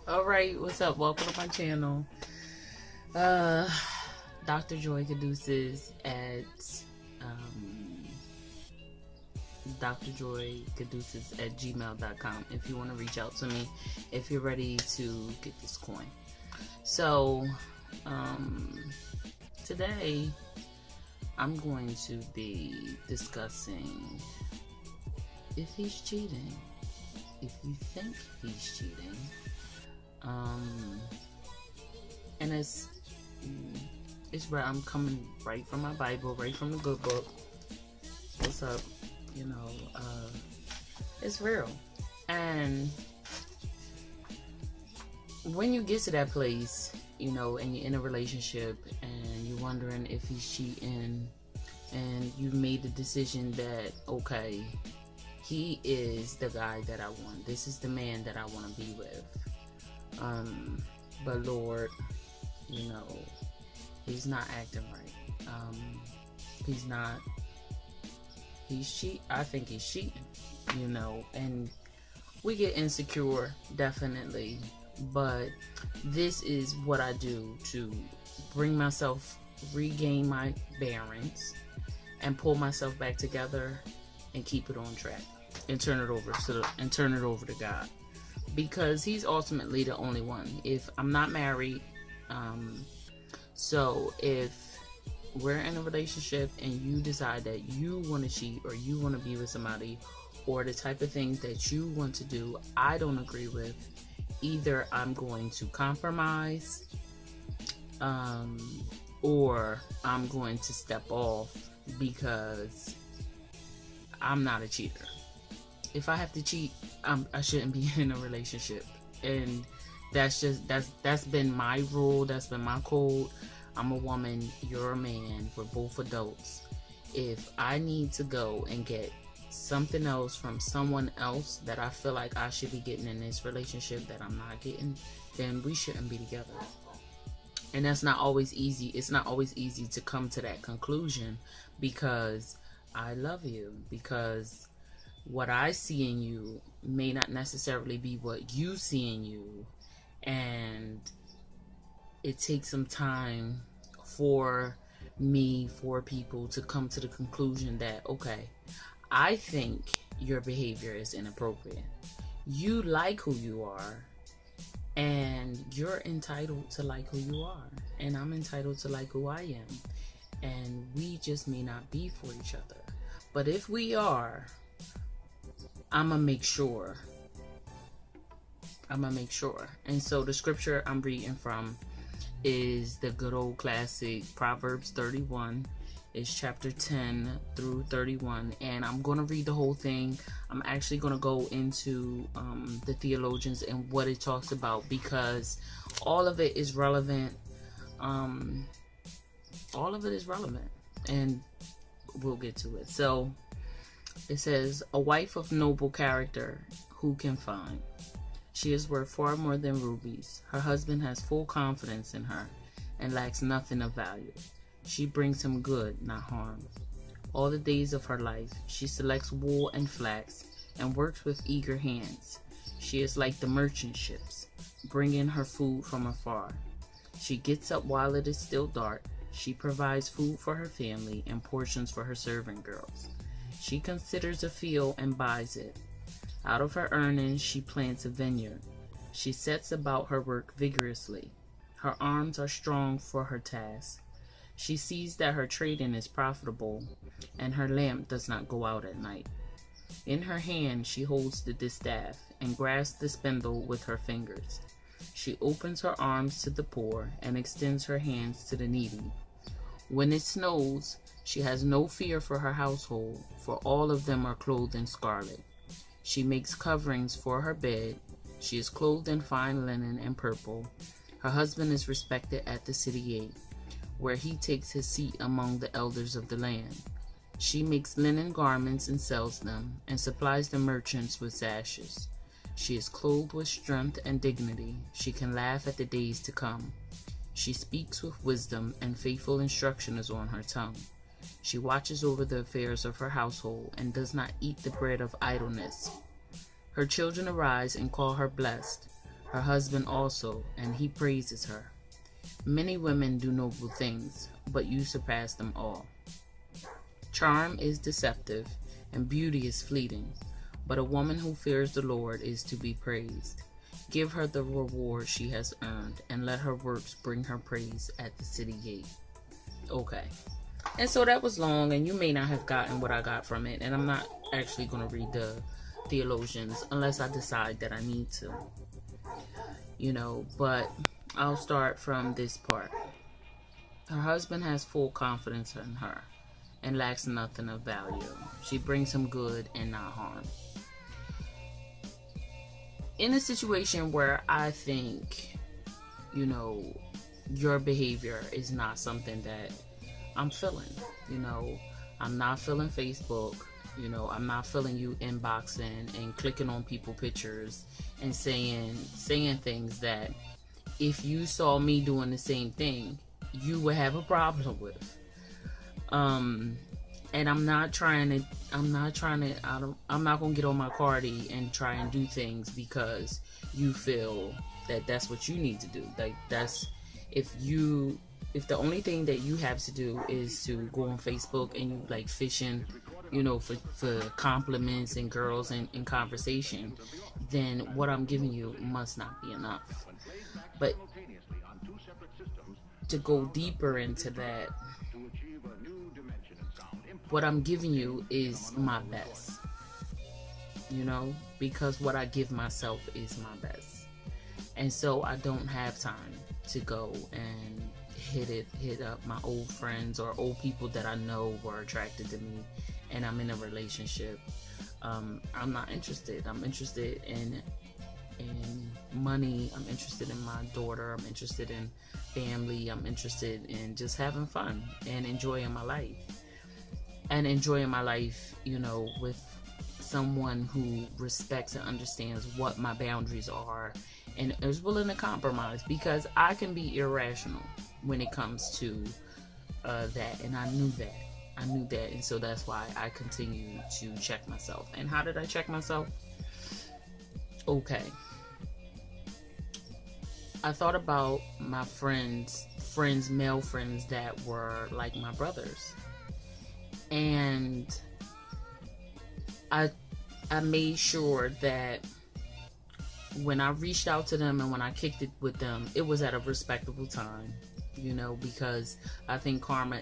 All right, what's up? Welcome to my channel. Uh, Dr. Joy Caduceus at drjoycaduceus@gmail.com if you want to reach out to me if you're ready to get this coin. So, today I'm going to be discussing if he's cheating, if you think he's cheating. And it's where I'm coming right from my Bible, right from the good book. What's up? It's real. And when you get to that place, and you're in a relationship and you're wondering if he's cheating, and you made the decision that, okay, he is the guy that I want. This is the man that I want to be with. But Lord, he's not acting right. I think he's cheating, and we get insecure, definitely. But this is what I do to bring myself, regain my bearings, and pull myself back together and keep it on track and turn it over to God. Because he's ultimately the only one. If I'm not married, so if we're in a relationship and you decide that you want to cheat or you want to be with somebody, or the type of things that you want to do I don't agree with, either I'm going to compromise, or I'm going to step off, because I'm not a cheater. If I have to cheat, I shouldn't be in a relationship. And that's been my rule. That's been my code. I'm a woman, you're a man, we're both adults. If I need to go and get something else from someone else that I feel like I should be getting in this relationship that I'm not getting, then we shouldn't be together. And that's not always easy. It's not always easy to come to that conclusion, because I love you, because what I see in you may not necessarily be what you see in you, and it takes some time for people to come to the conclusion that, okay, I think your behavior is inappropriate. You like who you are, and you're entitled to like who you are, and I'm entitled to like who I am, and we just may not be for each other. But if we are, I'm gonna make sure. And so the scripture I'm reading from is the good old classic Proverbs 31. It's chapter 10 through 31, and I'm gonna read the whole thing. I'm actually gonna go into the theologians and what it talks about, because all of it is relevant. And we'll get to it. So it says, a wife of noble character who can find? She is worth far more than rubies. Her husband has full confidence in her and lacks nothing of value. She brings him good, not harm. All the days of her life, she selects wool and flax and works with eager hands. She is like the merchant ships, bringing her food from afar. She gets up while it is still dark. She provides food for her family and portions for her servant girls. She considers a field and buys it. Out of her earnings, she plants a vineyard. She sets about her work vigorously. Her arms are strong for her task. She sees that her trading is profitable, and her lamp does not go out at night. In her hand, she holds the distaff and grasps the spindle with her fingers. She opens her arms to the poor and extends her hands to the needy. When it snows, she has no fear for her household, for all of them are clothed in scarlet. She makes coverings for her bed. She is clothed in fine linen and purple. Her husband is respected at the city gate, where he takes his seat among the elders of the land. She makes linen garments and sells them, and supplies the merchants with sashes. She is clothed with strength and dignity. She can laugh at the days to come. She speaks with wisdom, and faithful instruction is on her tongue. She watches over the affairs of her household and does not eat the bread of idleness. Her children arise and call her blessed. her husband also, and he praises her. Many women do noble things, but you surpass them all. Charm is deceptive, and beauty is fleeting, but a woman who fears the Lord is to be praised. Give her the reward she has earned, and let her works bring her praise at the city gate. Okay. And so that was long, and you may not have gotten what I got from it, and I'm not actually going to read the theologians unless I decide that I need to. But I'll start from this part. Her husband has full confidence in her and lacks nothing of value. She brings him good and not harm. In a situation where I think, your behavior is not something that I'm feeling, I'm not feeling Facebook, I'm not feeling you inboxing and clicking on people pictures and saying things that if you saw me doing the same thing, you would have a problem with. And I'm not gonna get on my cardi and try and do things because you feel that that's what you need to do. Like, that's, if the only thing that you have to do is to go on Facebook and you like fishing, for compliments and girls in conversation, then what I'm giving you must not be enough. But to go deeper into that, what I'm giving you is my best, because what I give myself is my best. And so I don't have time to go and hit up my old friends or old people that I know were attracted to me and I'm in a relationship. I'm not interested. I'm interested in money. I'm interested in my daughter. I'm interested in family. I'm interested in just having fun and enjoying my life. And enjoying my life, with someone who respects and understands what my boundaries are and is willing to compromise, because I can be irrational when it comes to that, and I knew that. And so that's why I continue to check myself. And how did I check myself? Okay. I thought about my male friends that were like my brothers. And I made sure that when I reached out to them and when I kicked it with them, it was at a respectable time, because I think karma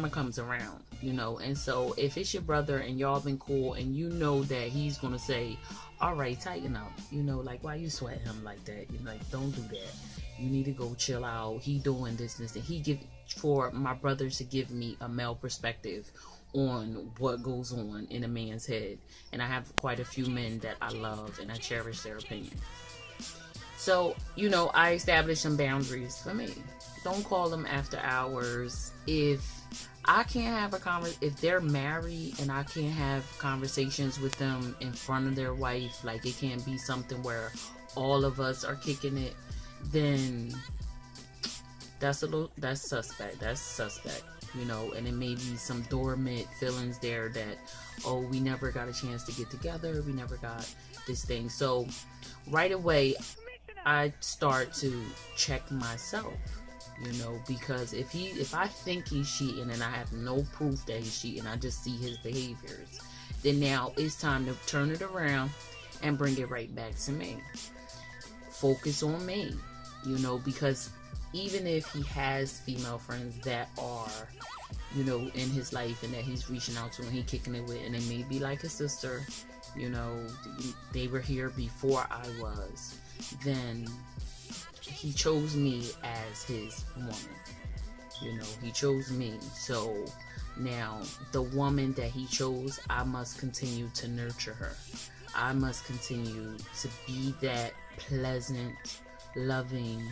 comes around, and so if it's your brother and y'all been cool and that he's gonna say, all right, tighten up, like, why you sweat him like that? Like, don't do that. You need to go chill out. He doing this, and for my brothers to give me a male perspective on what goes on in a man's head. And I have quite a few men that I love and I cherish their opinion. So, I established some boundaries for me. Don't call them after hours. If I can't have if they're married and I can't have conversations with them in front of their wife, like it can't be something where all of us are kicking it, then that's suspect. That's suspect, and it may be some dormant feelings there that, oh, we never got a chance to get together. We never got this thing. So right away, I start to check myself, because if I think he's cheating and I have no proof that he's cheating, I just see his behaviors, then now it's time to turn it around and bring it right back to me. Focus on me, because even if he has female friends that are, in his life and that he's reaching out to and he kicking it with, and it may be like his sister, they were here before I was, then he chose me as his woman. He chose me. So now the woman that he chose, I must continue to nurture her. I must continue to be that pleasant, loving,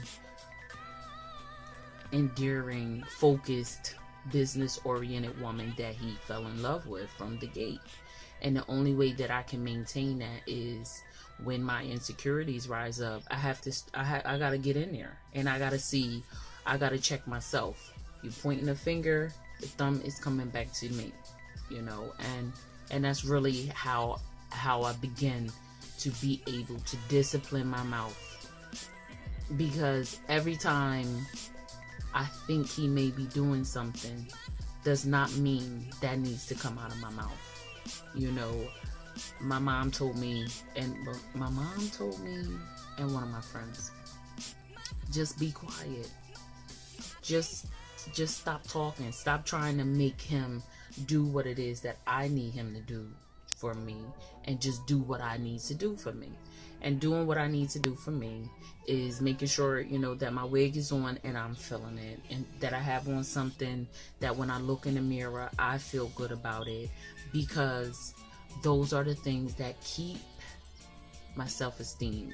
endearing, focused, business-oriented woman that he fell in love with from the gate. And the only way that I can maintain that is when my insecurities rise up. I gotta get in there, and I gotta check myself. You're pointing a finger, the thumb is coming back to me, and that's really how I begin to be able to discipline my mouth, because every time I think he may be doing something does not mean that needs to come out of my mouth. You know, my mom told me, and one of my friends, just be quiet. Just stop talking. Stop trying to make him do what it is that I need him to do for me, and just do what I need to do for me. And doing what I need to do for me is making sure, you know, that my wig is on and I'm feeling it, and that I have on something that when I look in the mirror, I feel good about it, because those are the things that keep my self-esteem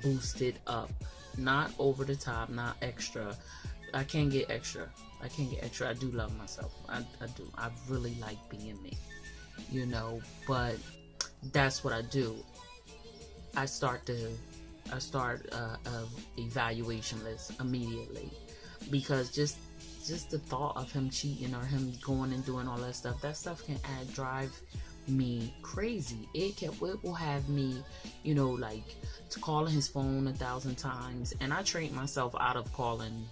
boosted up. Not over the top, not extra. I can't get extra. I do love myself. I do. I really like being me, you know, but that's what I do. I start a evaluation list immediately, because just the thought of him cheating or him going and doing all that stuff can drive me crazy. It will have me, you know, like calling his phone 1,000 times, and I trained myself out of calling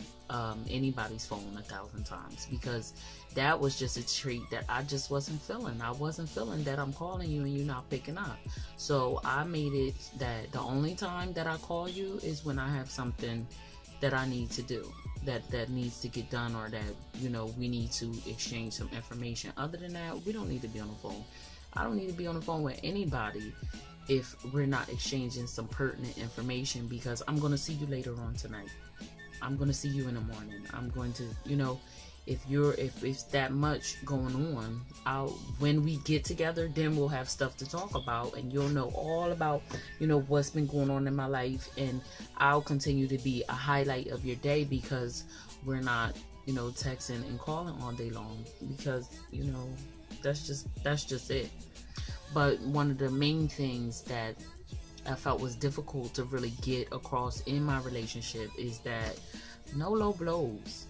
anybody's phone 1,000 times, because that was just a trait that I just wasn't feeling. I wasn't feeling that I'm calling you and you're not picking up. So I made it that the only time that I call you is when I have something that I need to do, that needs to get done, or that, you know, we need to exchange some information. Other than that, we don't need to be on the phone. I don't need to be on the phone with anybody if we're not exchanging some pertinent information, because I'm going to see you later on tonight. I'm going to see you in the morning. I'm going to, you know, if it's that much going on, when we get together, then we'll have stuff to talk about, and you'll know all about, you know, what's been going on in my life, and I'll continue to be a highlight of your day, because we're not, you know, texting and calling all day long, because, you know, that's just it. But one of the main things that I felt was difficult to really get across in my relationship is that no low blows.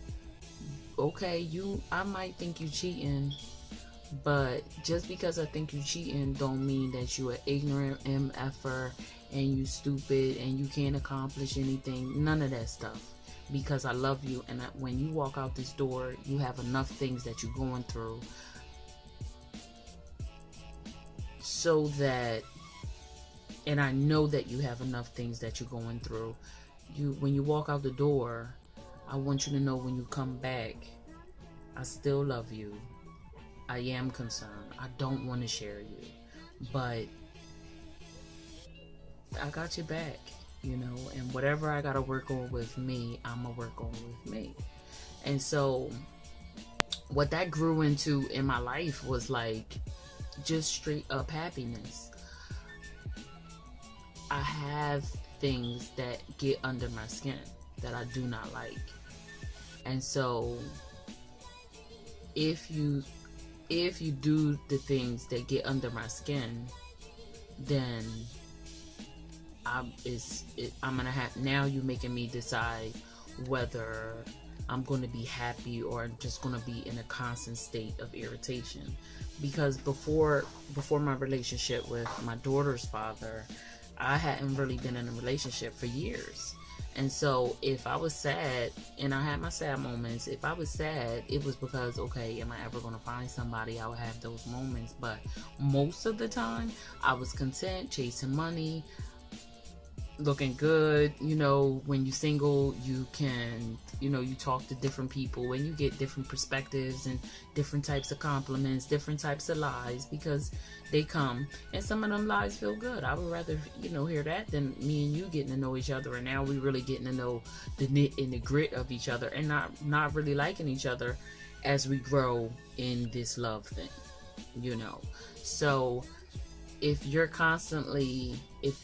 Okay, I might think you cheating, but just because I think you cheating don't mean that you are ignorant MFer and you stupid and you can't accomplish anything. None of that stuff. Because I love you, and when you walk out this door, you have enough things that you're going through, so that, and I know that you have enough things that you're going through. When you walk out the door, I want you to know when you come back, I still love you. I am concerned. I don't want to share you, but I got your back, you know, and whatever I got to work on with me, I'm going to work on with me. And so what that grew into in my life was like just straight up happiness. I have things that get under my skin that I do not like. And so if you do the things that get under my skin, then I'm gonna have, now you're making me decide whether I'm gonna be happy or I'm just gonna be in a constant state of irritation. Because before my relationship with my daughter's father, I hadn't really been in a relationship for years. And so if I was sad, and I had my sad moments, if I was sad, it was because, okay, am I ever going to find somebody? I would have those moments. But most of the time, I was content, chasing money, looking good. You know, when you're single, you can, you know, you talk to different people and you get different perspectives and different types of compliments, different types of lies, because they come, and some of them lies feel good. I would rather, you know, hear that than me and you getting to know each other, and now we really getting to know the nit and the grit of each other, and not really liking each other as we grow in this love thing, you know. So if you're constantly, if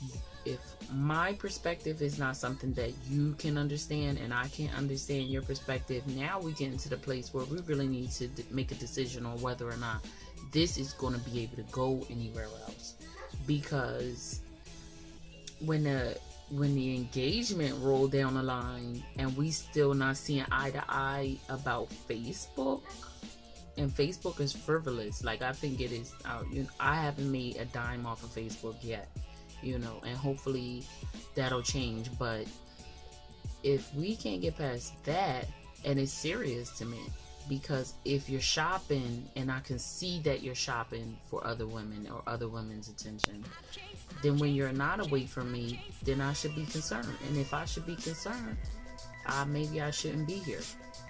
my perspective is not something that you can understand and I can't understand your perspective, now we get into the place where we really need to make a decision on whether or not this is going to be able to go anywhere else. Because when the engagement rolled down the line and we still not seeing eye to eye about Facebook, And Facebook is frivolous. Like, I think it is. I haven't made a dime off of Facebook yet, and hopefully that'll change. But if we can't get past that, and it's serious to me, because if you're shopping and I can see that you're shopping for other women or other women's attention, then when you're not away from me, then I should be concerned. And if I should be concerned, maybe I shouldn't be here,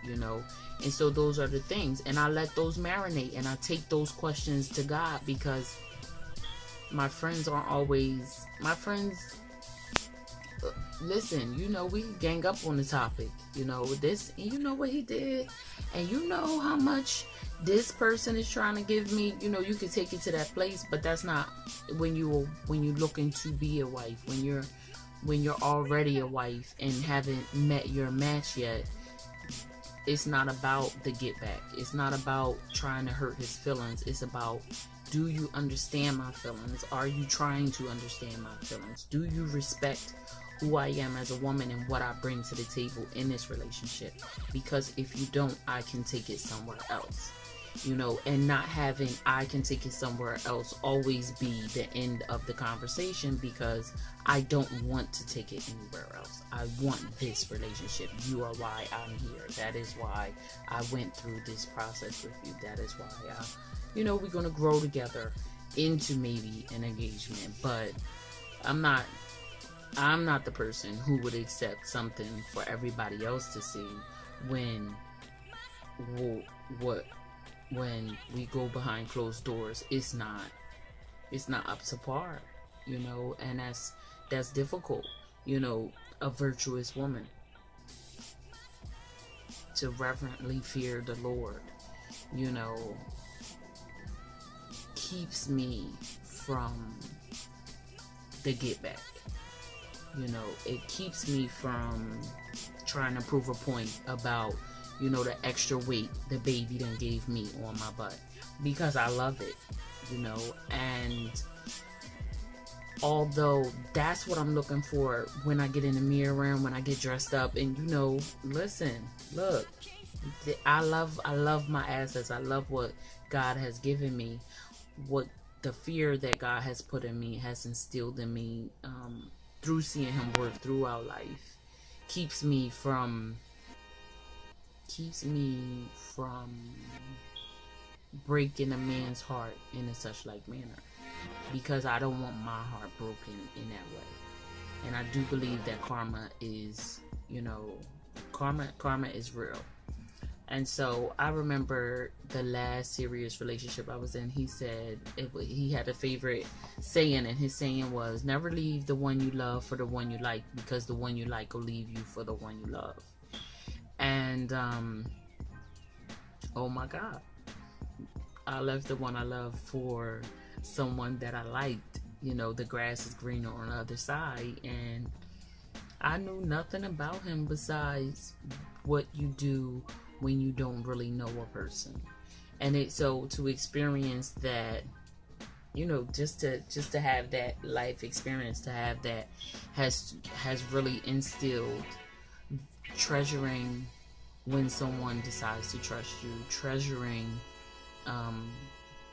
And so those are the things. And I let those marinate, and I take those questions to God, because my friends aren't always my friends. Listen, we gang up on the topic, this, and you know what he did, and you know how much this person is trying to give me, you can take it to that place. But that's not when you're looking to be a wife, when you're already a wife and haven't met your match yet. It's not about the get back. It's not about trying to hurt his feelings. It's about, do you understand my feelings? Are you trying to understand my feelings? Do you respect who I am as a woman and what I bring to the table in this relationship? Because if you don't, I can take it somewhere else, and not having I can take it somewhere else always be the end of the conversation, because I don't want to take it anywhere else. I want this relationship. You are why I'm here. That is why I went through this process with you. That is why we're going to grow together into maybe an engagement. But I'm not the person who would accept something for everybody else to see when we go behind closed doors, it's not up to par, and that's difficult. A virtuous woman, to reverently fear the Lord, keeps me from the get back. It keeps me from trying to prove a point about, the extra weight the baby done gave me on my butt, because I love it, and although that's what I'm looking for when I get in the mirror and when I get dressed up, and listen, look, I love my assets. I love what God has given me, what the fear that God has put in me, has instilled in me, through seeing him work throughout life, keeps me from breaking a man's heart in a such like manner, because I don't want my heart broken in that way. And I do believe that karma is real. And so I remember the last serious relationship I was in, he said he had a favorite saying, and his saying was, never leave the one you love for the one you like, because the one you like will leave you for the one you love. And oh my God, I left the one I love for someone that I liked. The grass is greener on the other side, and I knew nothing about him besides what you do when you don't really know a person. And so to experience that, just to have that life experience, to have that has really instilled treasuring when someone decides to trust you, treasuring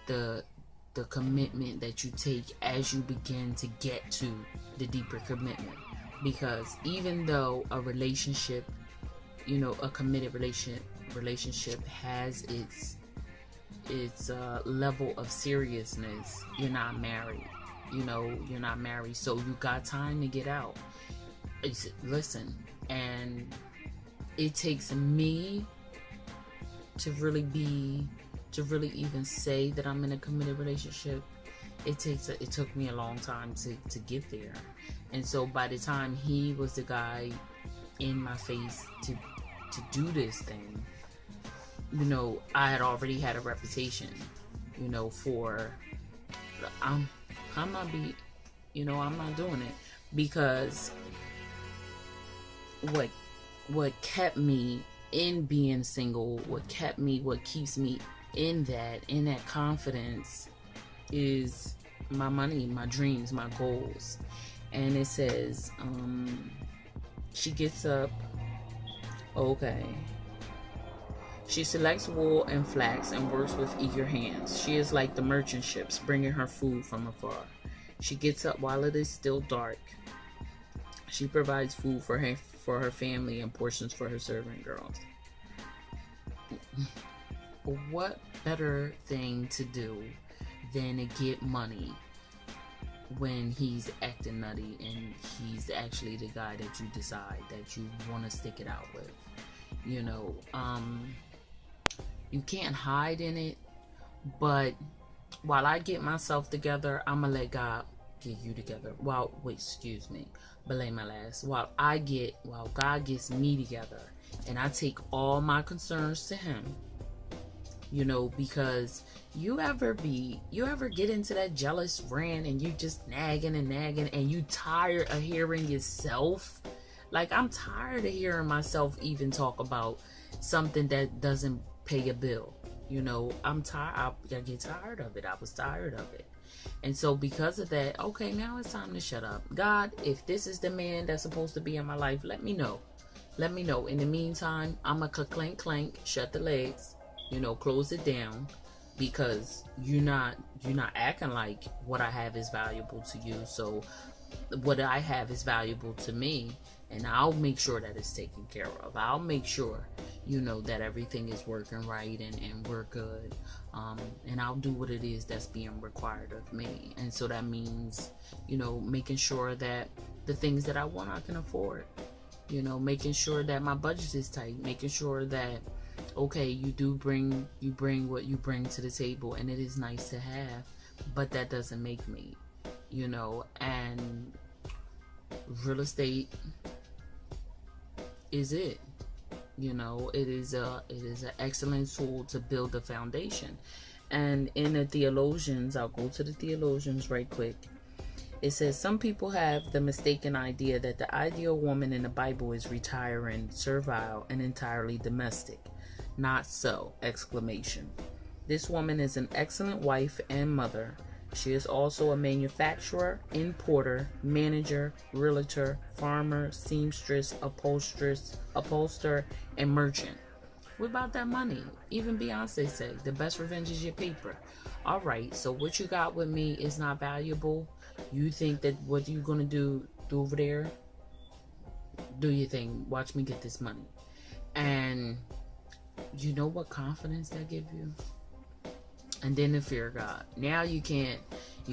the commitment that you take as you begin to get to the deeper commitment. Because even though a relationship, a committed relationship has its level of seriousness, you're not married. You're not married, so you got time to get out. Listen, and it takes me to really even say that I'm in a committed relationship. It took me a long time to get there. And so by the time he was the guy in my face to do this thing, I had already had a reputation, for I'm not doing it, because what kept me in being single, what keeps me in that confidence is my money, my dreams, my goals. And it says, she gets up, okay, She selects wool and flax and works with eager hands. She is like the merchant ships, bringing her food from afar. She gets up while it is still dark. She provides food for her family and portions for her servant girls. What better thing to do than to get money when he's acting nutty and he's actually the guy that you decide that you want to stick it out with? You know, you can't hide in it, but while I get myself together, I'm gonna let God get you together. Belay my last. While God gets me together and I take all my concerns to him, you know, because you ever get into that jealous rant and you just nagging and you tired of hearing yourself. Like, I'm tired of hearing myself even talk about something that doesn't pay a bill. You know, I'm tired. I get tired of it. I was tired of it. And so because of that, okay, now it's time to shut up. God, if this is the man that's supposed to be in my life, let me know. Let me know. In the meantime, I'm a clank, shut the legs, you know, close it down, because you're not acting like what I have is valuable to you. So what I have is valuable to me, and I'll make sure that it's taken care of. I'll make sure, you know, that everything is working right and we're good. And I'll do what it is that's being required of me. And so that means, you know, making sure that the things that I want I can afford. You know, making sure that my budget is tight, making sure that, okay, you bring what you bring to the table, and it is nice to have, but that doesn't make me, you know. And real estate is it. You know, it is an excellent tool to build a foundation. And in the theologians, I'll go to the theologians right quick. It says, some people have the mistaken idea that the ideal woman in the Bible is retiring, servile, and entirely domestic. Not so! Exclamation. This woman is an excellent wife and mother. She is also a manufacturer, importer, manager, realtor, farmer, seamstress, upholsterer, and merchant. What about that money? Even Beyonce said, the best revenge is your paper. All right, so what you got with me is not valuable. You think that what you gonna do over there? Do your thing. Watch me get this money. And you know what confidence that gives you? And then the fear of God. Now you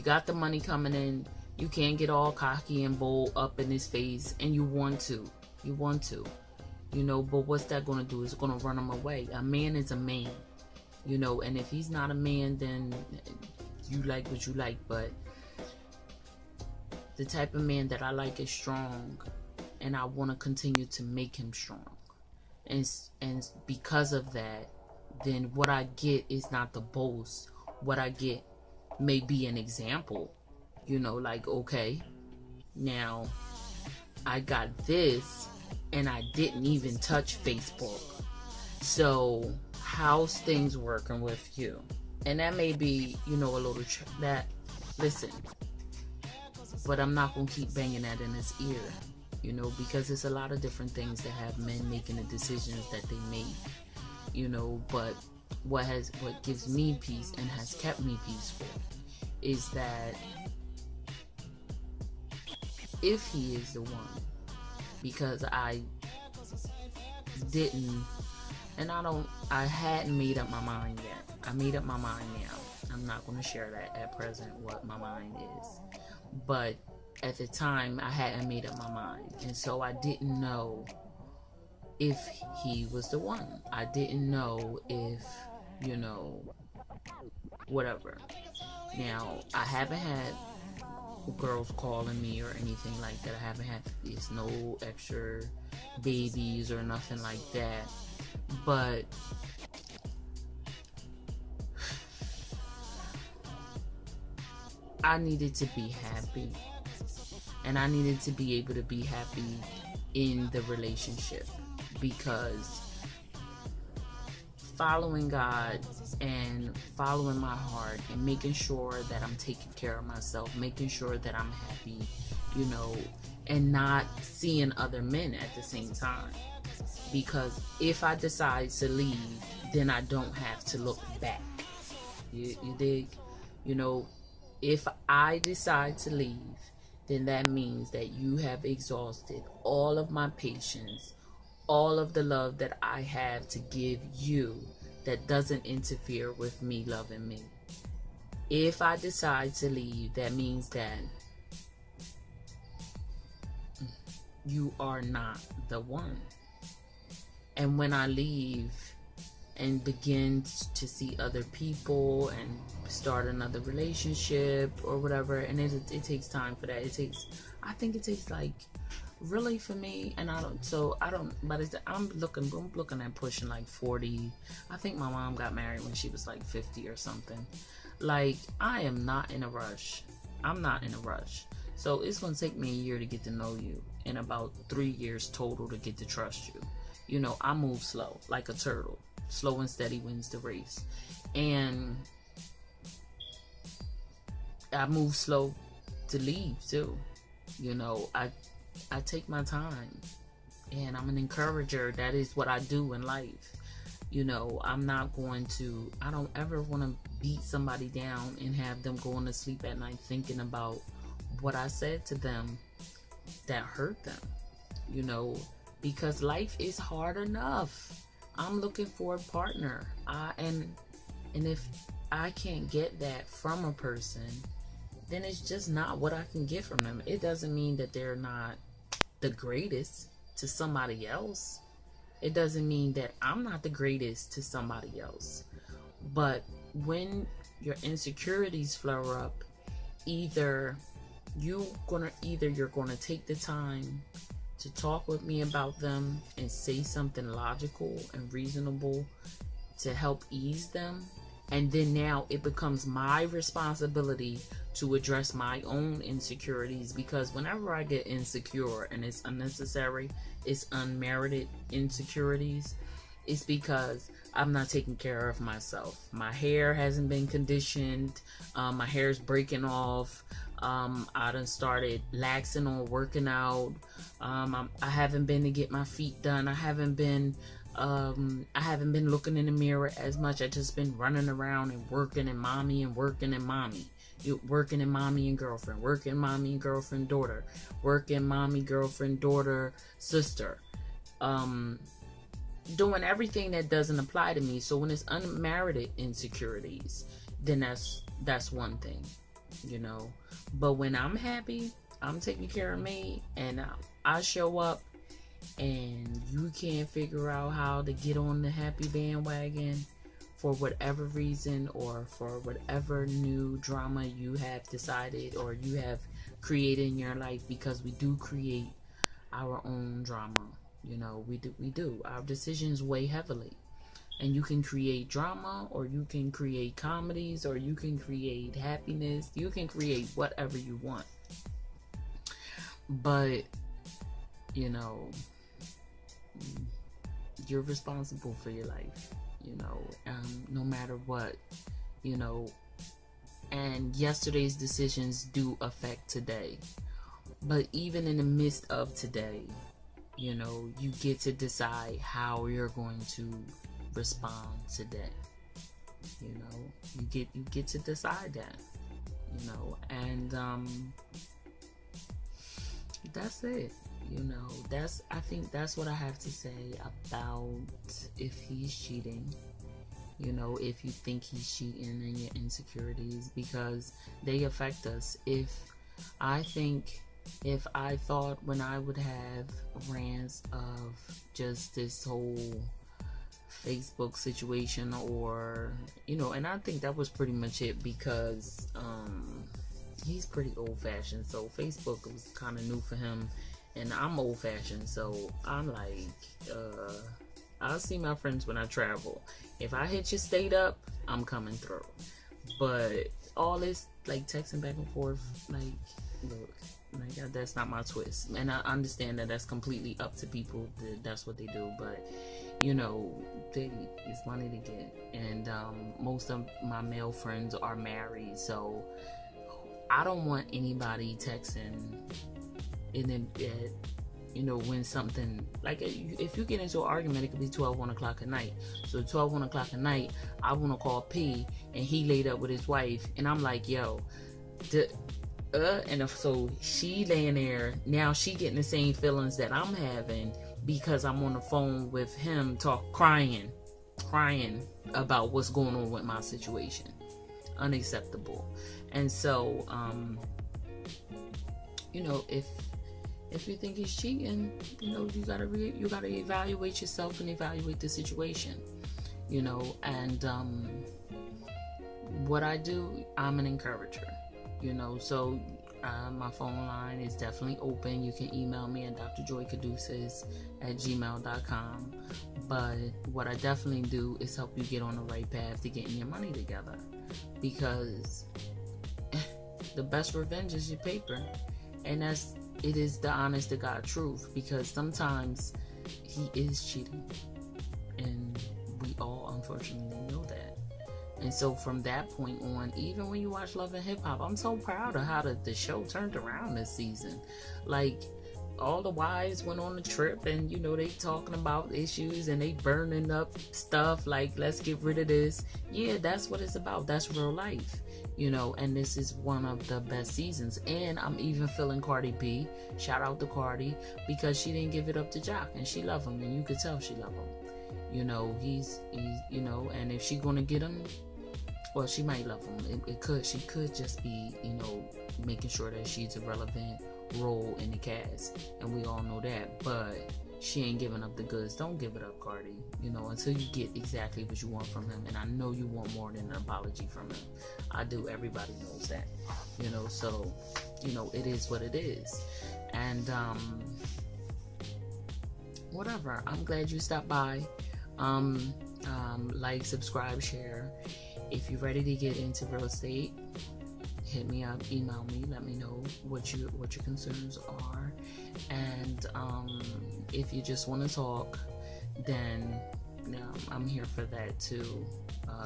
got the money coming in. You can't get all cocky and bold up in his face. And you want to. You know, but what's that going to do? It's going to run him away. A man is a man. You know, and if he's not a man, then you like what you like. But the type of man that I like is strong. And I want to continue to make him strong. And because of that, then what I get is not the boast. What I get may be an example. You know, like, okay, now I got this and I didn't even touch Facebook. So how's things working with you? And that may be, you know, a little listen, but I'm not going to keep banging that in his ear, you know, because it's a lot of different things that have men making the decisions that they make. You know, but what gives me peace and has kept me peaceful is that if he is the one, because I didn't, and I hadn't made up my mind yet. I made up my mind now. I'm not going to share that at present what my mind is, but at the time I hadn't made up my mind, and so I didn't know if he was the one. I didn't know if, you know, whatever. Now, I haven't had girls calling me or anything like that. I haven't had, there's no extra babies or nothing like that. But I needed to be happy. And I needed to be able to be happy in the relationship. Because following God and following my heart and making sure that I'm taking care of myself, making sure that I'm happy, you know, and not seeing other men at the same time. Because if I decide to leave, then I don't have to look back. You dig? You know, if I decide to leave, then that means that you have exhausted all of my patience, all of the love that I have to give you that doesn't interfere with me loving me. If I decide to leave, that means that you are not the one. And when I leave and begin to see other people and start another relationship or whatever, and it takes time for that. I think it takes like, really for me, and but I'm looking at pushing like 40. I think my mom got married when she was like 50 or something. Like, I am not in a rush. I'm not in a rush. So it's going to take me a year to get to know you, and about 3 years total to get to trust you. You know, I move slow, like a turtle. Slow and steady wins the race. And I move slow to leave too. You know, I take my time, and I'm an encourager. That is what I do in life. You know, I don't ever want to beat somebody down and have them going to sleep at night thinking about what I said to them that hurt them. You know, because life is hard enough. I'm looking for a partner. And if I can't get that from a person, then it's just not what I can get from them. It doesn't mean that they're not the greatest to somebody else. It doesn't mean that I'm not the greatest to somebody else. But when your insecurities flare up, either you're gonna take the time to talk with me about them and say something logical and reasonable to help ease them, and then now it becomes my responsibility to address my own insecurities, because whenever I get insecure and it's unnecessary, it's unmerited insecurities, it's because I'm not taking care of myself. My hair hasn't been conditioned. My hair's breaking off. I done started laxing on working out. I haven't been to get my feet done. I haven't been looking in the mirror as much. I just been running around and working and mommy and working and mommy. Working and mommy and girlfriend. Working mommy and girlfriend daughter. Working mommy, girlfriend, daughter, sister. Doing everything that doesn't apply to me. So when it's unmerited insecurities, then that's one thing, you know. But when I'm happy, I'm taking care of me, and I show up, and you can't figure out how to get on the happy bandwagon for whatever reason, or for whatever new drama you have decided or you have created in your life, because we do create our own drama. You know, we do. Our decisions weigh heavily. And you can create drama, or you can create comedies, or you can create happiness. You can create whatever you want. But, you know, you're responsible for your life, you know, no matter what, you know. And yesterday's decisions do affect today. But even in the midst of today, you know, you get to decide how you're going to respond today. You know, you get to decide that, you know, and that's it. You know, I think that's what I have to say about if he's cheating. You know, if you think he's cheating and your insecurities, because they affect us. If I thought when I would have rants of just this whole Facebook situation, or, you know, and I think that was pretty much it, because he's pretty old-fashioned, so Facebook was kind of new for him, and I'm old-fashioned, so I'm like, I'll see my friends when I travel. If I hit your state up, I'm coming through. But all this, like, texting back and forth, like, look, like, that's not my twist. And I understand that that's completely up to people. That's what they do. But, you know, it's money to get. And most of my male friends are married. So I don't want anybody texting in You know, when something, like if you get into an argument, it could be 12, 1 o'clock at night. So 12, 1 o'clock at night, I want to call P, and he laid up with his wife, and I'm like, yo, so she laying there, now she getting the same feelings that I'm having because I'm on the phone with him crying about what's going on with my situation. Unacceptable. And so, you know, if you think he's cheating, you know, you gotta evaluate yourself and evaluate the situation, you know. And what I do, I'm an encourager, you know. So my phone line is definitely open. You can email me at drjoycaduces@gmail.com. But what I definitely do is help you get on the right path to getting your money together, because the best revenge is your paper. And it is the honest to God truth, because sometimes he is cheating, and we all unfortunately know that. And so from that point on, even when you watch Love and Hip Hop, I'm so proud of how the show turned around this season. Like, all the wives went on a trip, and you know, they talking about issues and they burning up stuff, like, let's get rid of this. Yeah, that's what it's about. That's real life, you know. And this is one of the best seasons. And I'm even feeling Cardi B, shout out to Cardi, because she didn't give it up to Jock, and she loved him, and you could tell she loved him. You know, he's you know, and if she gonna get him, well, she might love him. She could just be, you know, making sure that she's a relevant role in the cast, and we all know that. But she ain't giving up the goods. Don't give it up, Cardi, you know, until you get exactly what you want from him. And I know you want more than an apology from him. I do. Everybody knows that, you know. So, you know, it is what it is. And whatever, I'm glad you stopped by. Like, subscribe, share. If you're ready to get into real estate, hit me up, email me, let me know what your concerns are. And if you just want to talk, then I'm here for that too,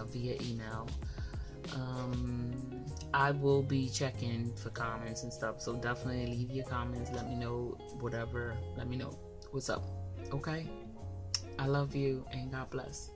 via email. I will be checking for comments and stuff, so definitely leave your comments. Let me know whatever. Let me know what's up. Okay? I love you, and God bless.